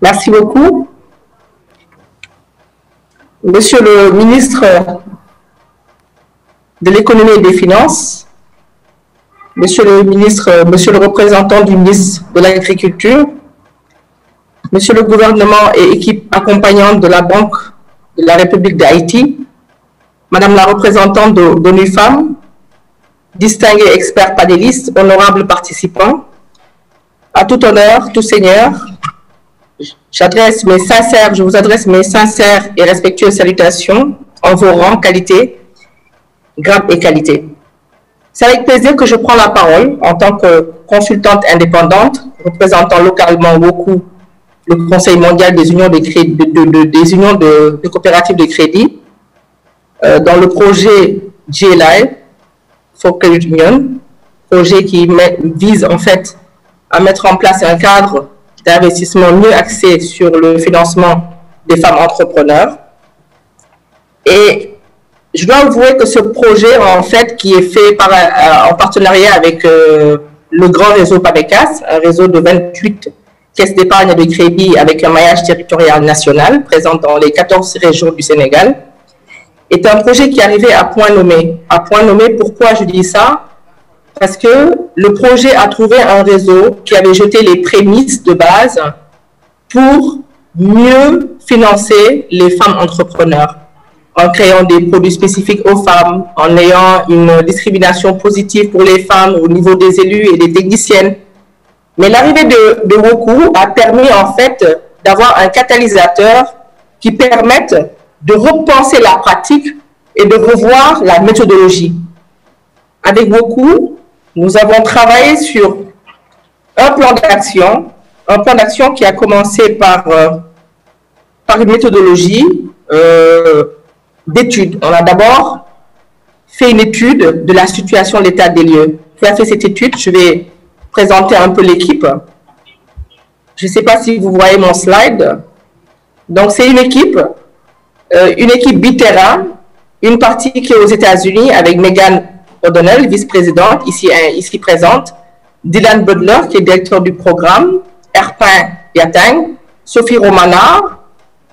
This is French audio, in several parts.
Merci beaucoup. Monsieur le ministre de l'Économie et des Finances, Monsieur le représentant du ministre de l'Agriculture, Monsieur le gouvernement et équipe accompagnante de la Banque de la République d'Haïti, Madame la représentante d'ONU Femmes, distingués experts panélistes, honorables participants, à tout honneur, tout seigneur, je vous adresse mes sincères et respectueuses salutations en vos rangs, qualité, grade et qualité. C'est avec plaisir que je prends la parole en tant que consultante indépendante, représentant localement beaucoup le Conseil mondial des unions de coopératives de crédit, dans le projet GLI, for Credit Union, projet qui vise en fait à mettre en place un cadre d'investissement mieux axé sur le financement des femmes entrepreneurs. Et je dois avouer que ce projet, en fait, qui est fait en partenariat avec le grand réseau PAMECAS, un réseau de 28 caisses d'épargne et de crédit avec un maillage territorial national, présent dans les 14 régions du Sénégal, est un projet qui est arrivé à point nommé. À point nommé, pourquoi je dis ça? Parce que le projet a trouvé un réseau qui avait jeté les prémices de base pour mieux financer les femmes entrepreneurs, en créant des produits spécifiques aux femmes, en ayant une discrimination positive pour les femmes au niveau des élus et des techniciennes. Mais l'arrivée de Woku a permis en fait d'avoir un catalyseur qui permette de repenser la pratique et de revoir la méthodologie. Avec Woku, nous avons travaillé sur un plan d'action qui a commencé par une méthodologie d'études. On a d'abord fait une étude de la situation, l'état des lieux. Qui a fait cette étude? Je vais présenter un peu l'équipe. Je ne sais pas si vous voyez mon slide. Donc, c'est une équipe Bitera, une partie qui est aux États-Unis avec Megan O'Donnell, vice-présidente, ici présente, Dylan Butler, qui est directeur du programme, Erpin Yatang, Sophie Romana,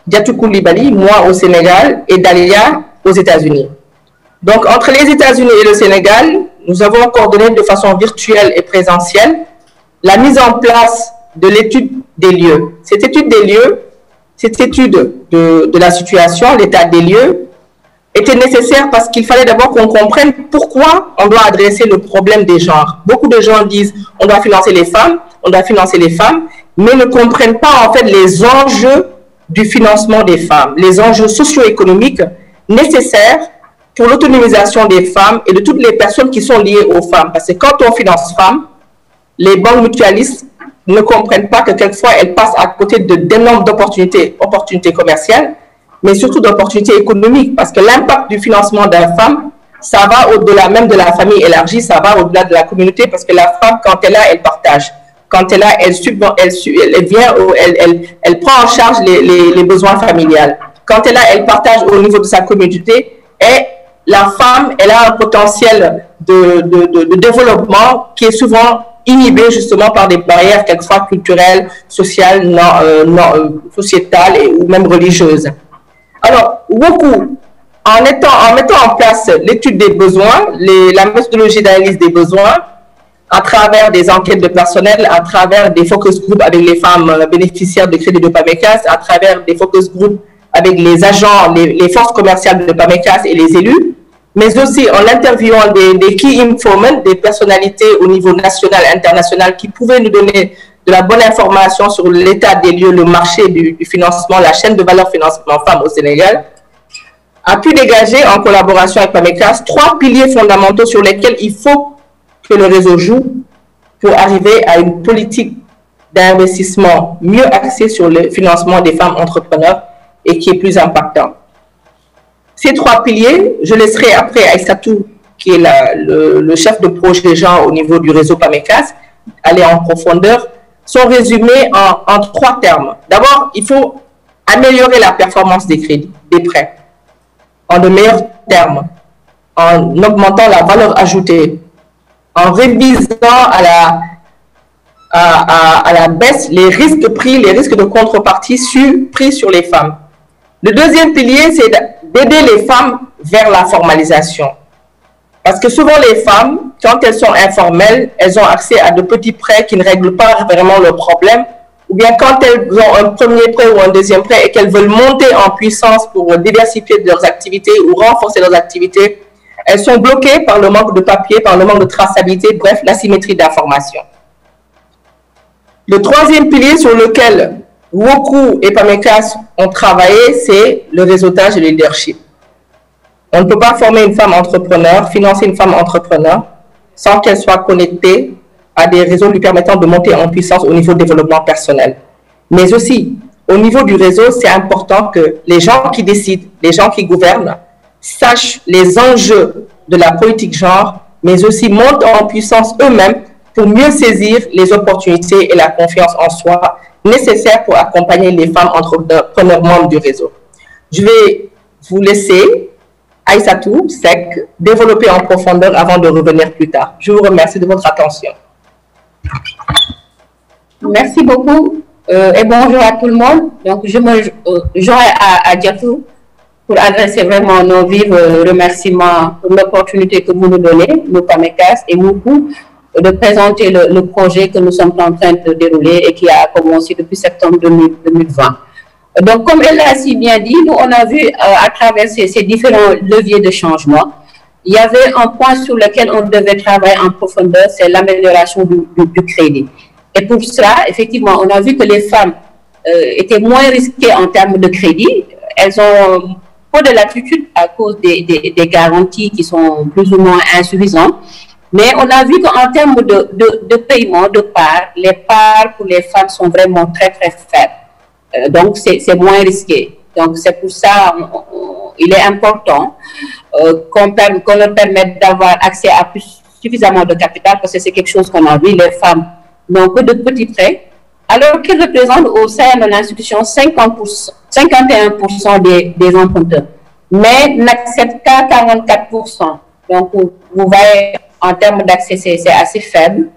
Diatou Koulibaly, moi au Sénégal, et Dalia aux États-Unis. Donc, entre les États-Unis et le Sénégal, nous avons coordonné de façon virtuelle et présentielle la mise en place de l'étude des lieux. Cette étude des lieux, cette étude de la situation, l'état des lieux, était nécessaire parce qu'il fallait d'abord qu'on comprenne pourquoi on doit adresser le problème des genres. Beaucoup de gens disent on doit financer les femmes, mais ne comprennent pas en fait les enjeux du financement des femmes, les enjeux socio-économiques nécessaires pour l'autonomisation des femmes et de toutes les personnes qui sont liées aux femmes. Parce que quand on finance femmes, les banques mutualistes ne comprennent pas que quelquefois elles passent à côté d'énormes opportunités commerciales, mais surtout d'opportunités économiques, parce que l'impact du financement d'une femme, ça va au-delà même de la famille élargie, ça va au-delà de la communauté, parce que la femme, quand elle a, elle partage. Quand elle a, elle prend en charge les besoins familiales. Quand elle a, elle partage au niveau de sa communauté, et la femme, elle a un potentiel de développement qui est souvent inhibé justement par des barrières quelquefois culturelles, sociales, sociétales ou même religieuses. Alors, Woku, en mettant en place l'étude des besoins, la méthodologie d'analyse des besoins, à travers des enquêtes de personnel, à travers des focus groups avec les femmes bénéficiaires de crédit de PAMECAS, à travers des focus groups avec les agents, les forces commerciales de PAMECAS et les élus, mais aussi en interviewant des key informants, des personnalités au niveau national, international, qui pouvaient nous donner de la bonne information sur l'état des lieux, le marché du financement, la chaîne de valeur financement femmes au Sénégal, a pu dégager en collaboration avec PAMECAS 3 piliers fondamentaux sur lesquels il faut que le réseau joue pour arriver à une politique d'investissement mieux axée sur le financement des femmes entrepreneurs et qui est plus impactant. Ces 3 piliers, je laisserai après Aïssatou, qui est le chef de projet genre au niveau du réseau PAMECAS, aller en profondeur, sont résumés en 3 termes. D'abord, il faut améliorer la performance des crédits, des prêts, en de meilleurs termes, en augmentant la valeur ajoutée, en révisant à la baisse les risques pris, les risques de contrepartie pris sur les femmes. Le deuxième pilier, c'est d'aider les femmes vers la formalisation. Parce que souvent les femmes, quand elles sont informelles, elles ont accès à de petits prêts qui ne règlent pas vraiment le problème. Ou bien quand elles ont un premier prêt ou un deuxième prêt et qu'elles veulent monter en puissance pour diversifier leurs activités ou renforcer leurs activités, elles sont bloquées par le manque de papier, par le manque de traçabilité, bref, l'asymétrie d'information. Le troisième pilier sur lequel WOKU et PAMECAS ont travaillé, c'est le réseautage et le leadership. On ne peut pas former une femme entrepreneur, financer une femme entrepreneur, sans qu'elle soit connectée à des réseaux lui permettant de monter en puissance au niveau du développement personnel. Mais aussi, au niveau du réseau, c'est important que les gens qui décident, les gens qui gouvernent, sachent les enjeux de la politique genre, mais aussi montent en puissance eux-mêmes pour mieux saisir les opportunités et la confiance en soi nécessaires pour accompagner les femmes entrepreneurs membres du réseau. Je vais vous laisser Aïssatou Seck développer en profondeur avant de revenir plus tard. Je vous remercie de votre attention. Merci beaucoup et bonjour à tout le monde. Donc, je me joins à Diatou pour adresser vraiment nos vifs remerciements pour l'opportunité que vous nous donnez, nous PAMECAS et WOKU, de présenter le projet que nous sommes en train de dérouler et qui a commencé depuis septembre 2020. Donc, comme elle l'a si bien dit, nous, on a vu à travers ces différents leviers de changement, il y avait un point sur lequel on devait travailler en profondeur, c'est l'amélioration du crédit. Et pour cela, effectivement, on a vu que les femmes étaient moins risquées en termes de crédit. Elles ont peu de latitude à cause des garanties qui sont plus ou moins insuffisantes. Mais on a vu qu'en termes de paiement, de parts, les parts pour les femmes sont vraiment très, très faibles. Donc, c'est moins risqué. Donc, c'est pour ça il est important qu'on leur permette d'avoir accès à suffisamment de capital, parce que c'est quelque chose qu'on a vu, les femmes n'ont que de petits prêts, alors qu'ils représentent au sein de l'institution 51% des emprunteurs, mais n'acceptent qu'à 44%. Donc, vous voyez, en termes d'accès, c'est assez faible.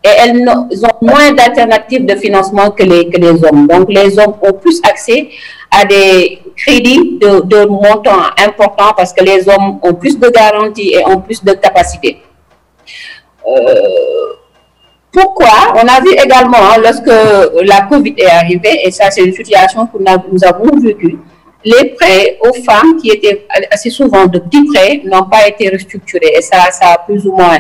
Et elles ont moins d'alternatives de financement que les hommes. Donc, les hommes ont plus accès à des crédits de montant important parce que les hommes ont plus de garanties et ont plus de capacités. Pourquoi? On a vu également, lorsque la COVID est arrivée, et ça c'est une situation que nous avons vécue, les prêts aux femmes qui étaient assez souvent de petits prêts n'ont pas été restructurés. Et ça a plus ou moins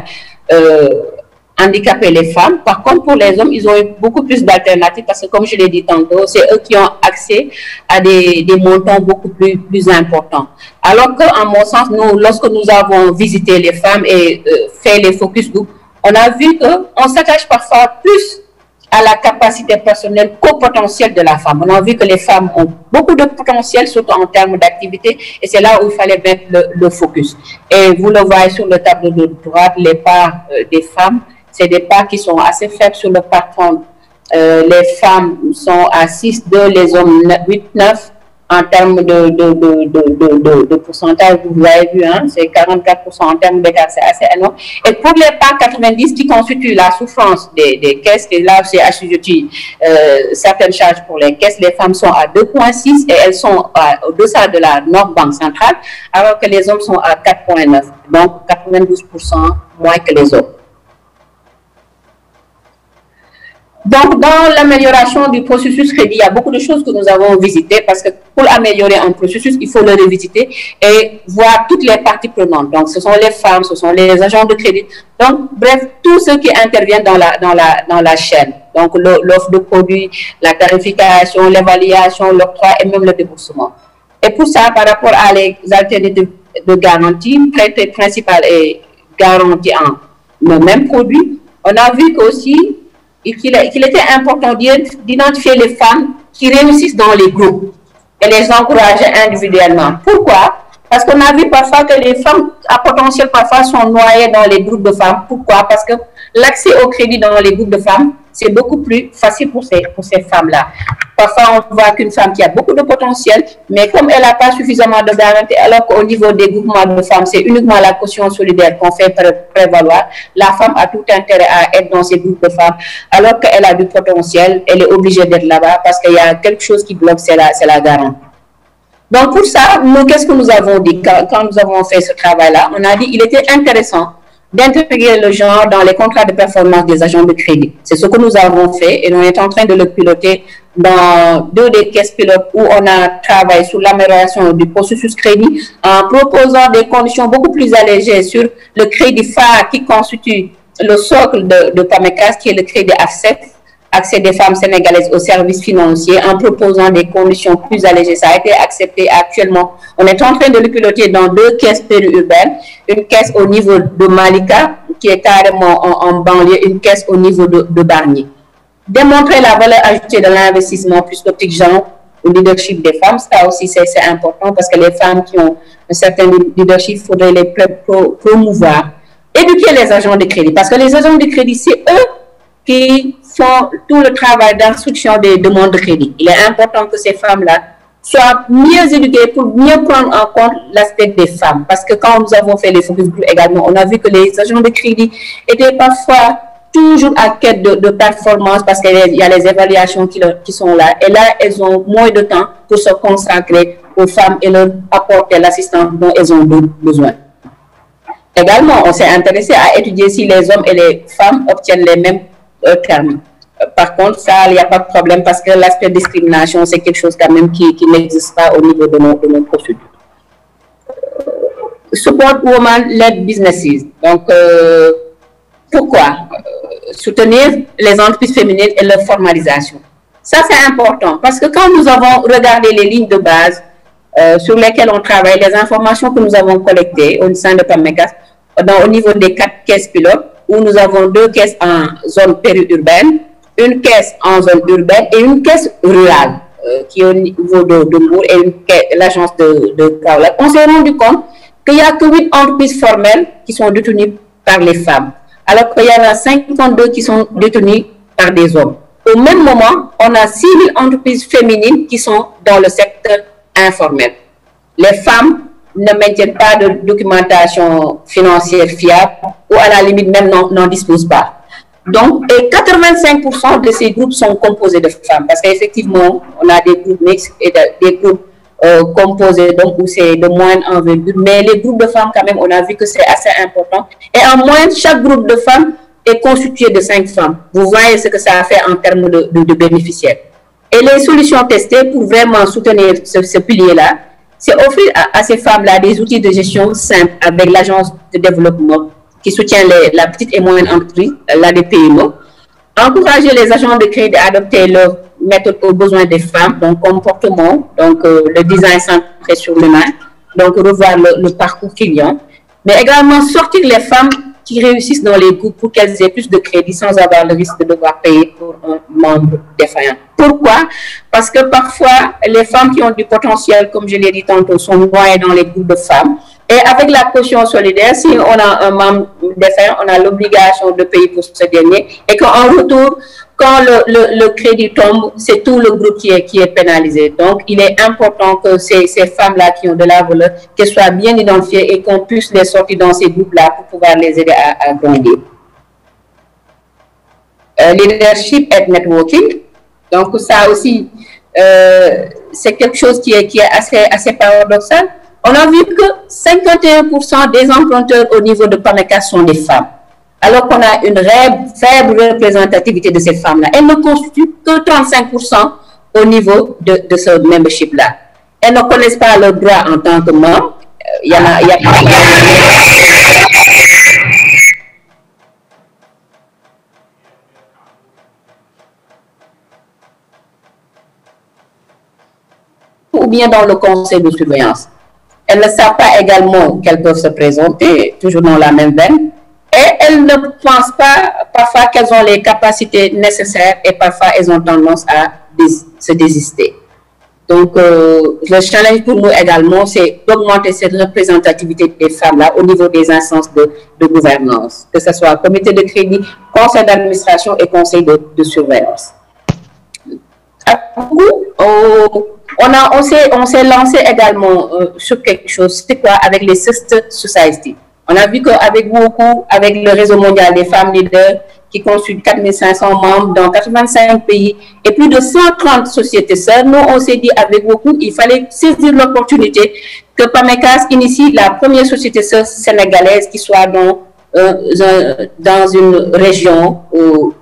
handicapé les femmes. Par contre, pour les hommes, ils ont eu beaucoup plus d'alternatives parce que, comme je l'ai dit tantôt, c'est eux qui ont accès à des montants beaucoup plus importants. Alors qu'en mon sens, nous, lorsque nous avons visité les femmes et fait les focus group, on a vu qu'on s'attache parfois plus à la capacité personnelle qu'au potentiel de la femme. On a vu que les femmes ont beaucoup de potentiel, surtout en termes d'activité, et c'est là où il fallait mettre le focus. Et vous le voyez sur le tableau de droite, les parts des femmes, c'est des parts qui sont assez faibles sur le parcours. Les femmes sont à 6,2, les hommes 8,9. En termes de pourcentage, vous avez vu, hein, c'est 44% en termes d'écart, c'est assez énorme. Et pour les parts 90 qui constituent la souffrance des caisses, et là c'est assujetti certaines charges pour les caisses, les femmes sont à 2,6 et elles sont au-deçà de la norme banque centrale, alors que les hommes sont à 4,9, donc 92% moins que les hommes. Donc, dans l'amélioration du processus crédit, il y a beaucoup de choses que nous avons visitées parce que pour améliorer un processus, il faut le revisiter et voir toutes les parties prenantes. Donc, ce sont les femmes, ce sont les agents de crédit. Donc, bref, tous ceux qui interviennent dans la chaîne. Donc, l'offre de produits, la tarification, l'évaluation, l'octroi et même le déboursement. Et pour ça, par rapport à les alternatives de garantie, prêt principal et garantie en le même produit, on a vu qu'aussi, qu'il était important d'identifier les femmes qui réussissent dans les groupes et les encourager individuellement. Pourquoi? Parce qu'on a vu parfois que les femmes à potentiel parfois sont noyées dans les groupes de femmes. Pourquoi? Parce que l'accès au crédit dans les groupes de femmes, c'est beaucoup plus facile pour ces femmes-là. Parfois, on voit qu'une femme qui a beaucoup de potentiel, mais comme elle n'a pas suffisamment de garantie, alors qu'au niveau des groupements de femmes, c'est uniquement la caution solidaire qu'on fait prévaloir, la femme a tout intérêt à être dans ces groupes de femmes, alors qu'elle a du potentiel, elle est obligée d'être là-bas parce qu'il y a quelque chose qui bloque, c'est la garantie. Donc, pour ça, nous, qu'est-ce que nous avons dit quand nous avons fait ce travail-là? On a dit qu'il était intéressant d'intégrer le genre dans les contrats de performance des agents de crédit. C'est ce que nous avons fait et on est en train de le piloter dans 2 des caisses pilotes où on a travaillé sur l'amélioration du processus crédit en proposant des conditions beaucoup plus allégées sur le crédit phare qui constitue le socle de PAMECAS, qui est le crédit AFSET, accès des femmes sénégalaises aux services financiers, en proposant des conditions plus allégées. Ça a été accepté actuellement. On est en train de le piloter dans 2 caisses périurbaines, une caisse au niveau de Malika, qui est carrément en banlieue, une caisse au niveau de Barnier. Démontrer la valeur ajoutée de l'investissement plus l'optique genre au leadership des femmes, ça aussi c'est important parce que les femmes qui ont un certain leadership, il faudrait les promouvoir. Éduquer les agents de crédit, parce que les agents de crédit, c'est eux qui font tout le travail d'instruction des demandes de crédit. Il est important que ces femmes-là soient mieux éduquées pour mieux prendre en compte l'aspect des femmes. Parce que quand nous avons fait les focus group également, on a vu que les agents de crédit étaient parfois toujours à quête de performance parce qu'il y a les évaluations qui sont là. Et là, elles ont moins de temps pour se consacrer aux femmes et leur apporter l'assistance dont elles ont besoin. Également, on s'est intéressé à étudier si les hommes et les femmes obtiennent les mêmes termes. Par contre, ça, il n'y a pas de problème parce que l'aspect discrimination, c'est quelque chose quand même qui n'existe pas au niveau de nos procédures. Support Women-led businesses. Donc, pourquoi soutenir les entreprises féminines et leur formalisation? Ça, c'est important parce que quand nous avons regardé les lignes de base sur lesquelles on travaille, les informations que nous avons collectées au sein de PAMECAS, au niveau des 4 caisses pilotes, où nous avons 2 caisses en zone périurbaine, une caisse en zone urbaine et une caisse rurale qui est au niveau de Mbour et l'agence de Kaolack. On s'est rendu compte qu'il n'y a que 8 entreprises formelles qui sont détenues par les femmes, alors qu'il y en a 52 qui sont détenues par des hommes. Au même moment, on a 6 000 entreprises féminines qui sont dans le secteur informel. Les femmes ne maintiennent pas de documentation financière fiable ou à la limite même n'en disposent pas. Donc, et 85% de ces groupes sont composés de femmes parce qu'effectivement, on a des groupes mixtes et des groupes composés donc où c'est de moindre envergure, mais les groupes de femmes quand même, on a vu que c'est assez important. Et en moyenne, chaque groupe de femmes est constitué de 5 femmes. Vous voyez ce que ça a fait en termes de bénéficiaires. Et les solutions testées pour vraiment soutenir ce pilier-là, c'est offrir à ces femmes-là des outils de gestion simples avec l'agence de développement qui soutient la petite et moyenne entreprise, l'ADPMO, encourager les agents de crédit à adopter leurs méthodes aux besoins des femmes, donc comportement, donc le design centré sur l'humain, donc revoir le parcours client, mais également sortir les femmes qui réussissent dans les groupes pour qu'elles aient plus de crédit sans avoir le risque de devoir payer pour un membre défaillant. Pourquoi? Parce que parfois, les femmes qui ont du potentiel, comme je l'ai dit tantôt, sont noyées dans les groupes de femmes. Et avec la caution solidaire, si on a un membre défaillant, on a l'obligation de payer pour ce dernier. Et qu'en retour, quand le crédit tombe, c'est tout le groupe qui est pénalisé. Donc, il est important que ces femmes-là qui ont de la valeur, qu'elles soient bien identifiées et qu'on puisse les sortir dans ces groupes-là pour pouvoir les aider à grandir. Leadership et networking. Donc, ça aussi, c'est quelque chose qui est assez paradoxal. On a vu que 51% des emprunteurs au niveau de PAMECAS sont des femmes, alors qu'on a une faible représentativité de ces femmes-là. Elles ne constituent que 35% au niveau de ce membership-là. Elles ne connaissent pas leurs droits en tant que membres. Ou bien dans le conseil de surveillance. Elles ne savent pas également qu'elles peuvent se présenter, toujours dans la même veine, et elles ne pensent pas parfois qu'elles ont les capacités nécessaires et parfois elles ont tendance à se désister. Donc, le challenge pour nous également, c'est d'augmenter cette représentativité des femmes-là au niveau des instances de gouvernance, que ce soit comité de crédit, conseil d'administration et conseil de surveillance. On s'est lancé également sur quelque chose, c'est quoi, avec les Sister Society. On a vu qu'avec beaucoup, avec le réseau mondial des femmes leaders, qui constitue 4500 membres dans 85 pays et plus de 130 sociétés sœurs, nous, on s'est dit avec beaucoup, il fallait saisir l'opportunité que PAMECAS initie la première société sœur sénégalaise qui soit dans une région où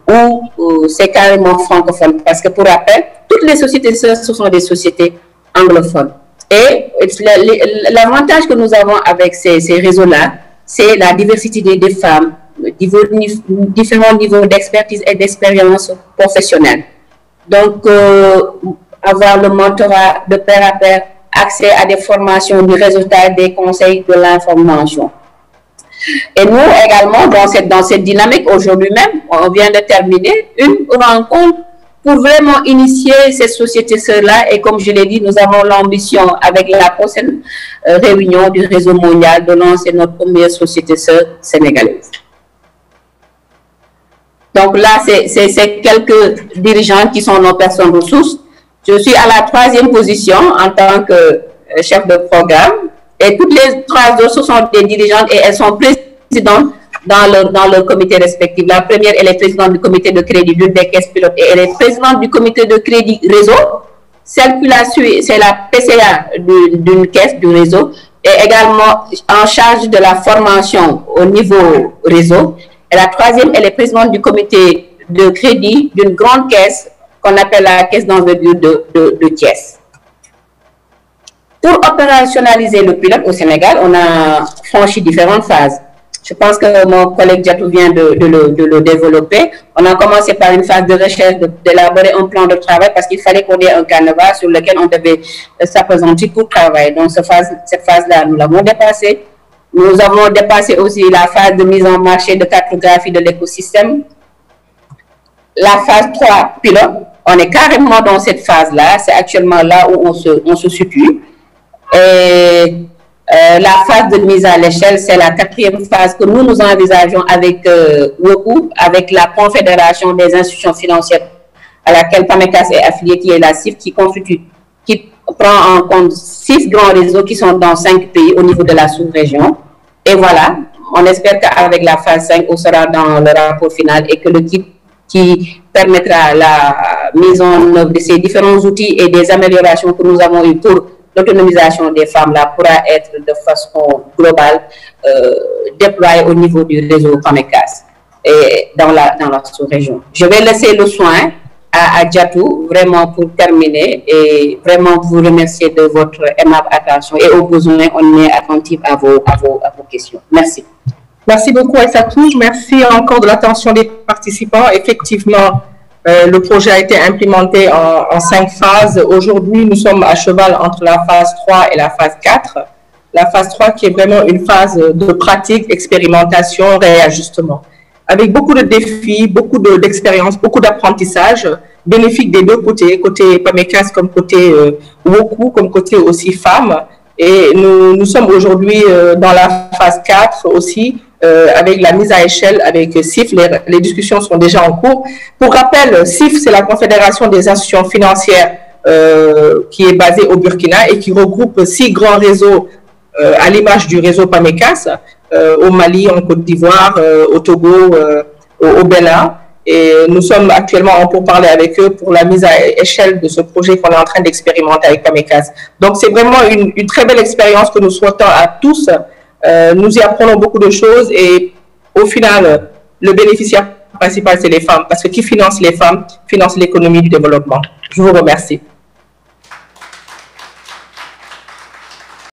c'est carrément francophone. Parce que pour rappel, toutes les sociétés sœurs, ce sont des sociétés anglophones. Et l'avantage que nous avons avec ces réseaux-là, c'est la diversité des femmes, différents niveaux d'expertise et d'expérience professionnelle. Donc, avoir le mentorat de pair à pair, accès à des formations, du résultat, des conseils, de l'information. Et nous également, dans cette dynamique, aujourd'hui même, on vient de terminer une rencontre pour vraiment initier cette société sœur-là. Et comme je l'ai dit, nous avons l'ambition, avec la prochaine réunion du réseau mondial, de lancer notre première société sœur sénégalaise. Donc là, c'est quelques dirigeants qui sont nos personnes ressources. Je suis à la 3e position en tant que chef de programme. Et toutes les 3 autres, ce sont des dirigeantes et elles sont présidentes dans leur comité respectif. La première, elle est présidente du comité de crédit d'une des caisses pilotes et elle est présidente du comité de crédit réseau. Celle qui la suit, c'est la PCA d'une caisse du réseau et également en charge de la formation au niveau réseau. Et la 3e, elle est présidente du comité de crédit d'une grande caisse qu'on appelle la caisse d'envergure de Thiès. Pour opérationnaliser le pilote au Sénégal, on a franchi différentes phases. Je pense que mon collègue Diatou vient de le développer. On a commencé par une phase de recherche, d'élaborer un plan de travail parce qu'il fallait qu'on ait un canevas sur lequel on devait s'appesantir pour travailler. Donc, cette phase-là, nous l'avons dépassée. Nous avons dépassé aussi la phase de mise en marché de cartographie de l'écosystème. La phase 3 pilote, on est carrément dans cette phase-là. C'est actuellement là où on se situe. Et la phase de mise à l'échelle, c'est la 4e phase que nous envisageons avec WOCU, avec la Confédération des institutions financières à laquelle PAMECAS est affiliée, qui est la CIF, qui prend en compte 6 grands réseaux qui sont dans 5 pays au niveau de la sous-région. Et voilà, on espère qu'avec la phase 5, on sera dans le rapport final et que le kit qui permettra la mise en œuvre de ces différents outils et des améliorations que nous avons eues pour l'autonomisation des femmes là pourra être de façon globale déployée au niveau du réseau PAMECAS et dans la sous-région. Je vais laisser le soin à Diatou vraiment pour terminer et vraiment vous remercier de votre aimable attention et au besoin on est attentif à vos questions. Merci. Merci beaucoup Aïssatou. Merci encore de l'attention des participants. Effectivement, le projet a été implémenté en 5 phases. Aujourd'hui, nous sommes à cheval entre la phase 3 et la phase 4. La phase 3 qui est vraiment une phase de pratique, expérimentation, réajustement. Avec beaucoup de défis, beaucoup d'expérience, beaucoup d'apprentissage, bénéfique des deux côtés, côté PAMECAS comme côté WOCU, comme côté aussi femmes. Et nous sommes aujourd'hui dans la phase 4 aussi, avec la mise à échelle avec CIF. Les discussions sont déjà en cours. Pour rappel, CIF, c'est la Confédération des institutions financières qui est basée au Burkina et qui regroupe 6 grands réseaux à l'image du réseau PAMECAS, au Mali, en Côte d'Ivoire, au Togo, au Bénin. Et nous sommes actuellement en pourparlers avec eux pour la mise à échelle de ce projet qu'on est en train d'expérimenter avec PAMECAS. Donc, c'est vraiment une très belle expérience que nous souhaitons à tous. Nous y apprenons beaucoup de choses et au final, le bénéficiaire principal, c'est les femmes. Parce que qui finance les femmes, finance l'économie du développement. Je vous remercie.